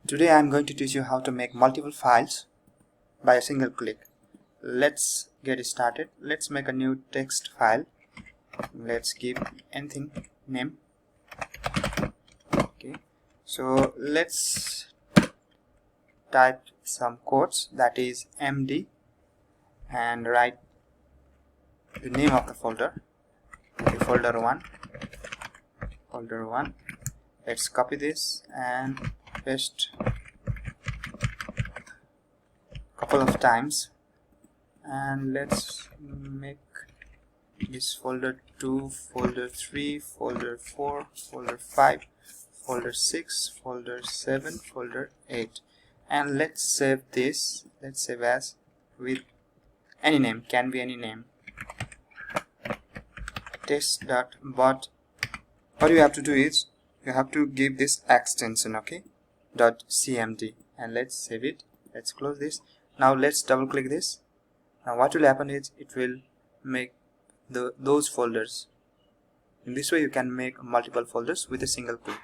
Today I am going to teach you how to make multiple files by a single click. Let's get started. Let's make a new text file. Let's give anything name. Okay, so let's type some codes, that is MD, and write the name of the folder. Okay, folder 1. Let's copy this and paste couple of times, and let's make this folder 2, folder 3, folder 4, folder 5, folder 6, folder 7, folder 8, and let's save this. Let's save as with any name, can be any name, test.but. What you have to do is you have to give this extension, okay, .cmd, and let's save it. Let's close this. Now let's double click this. Now what will happen is it will make those folders. In this way you can make multiple folders with a single click.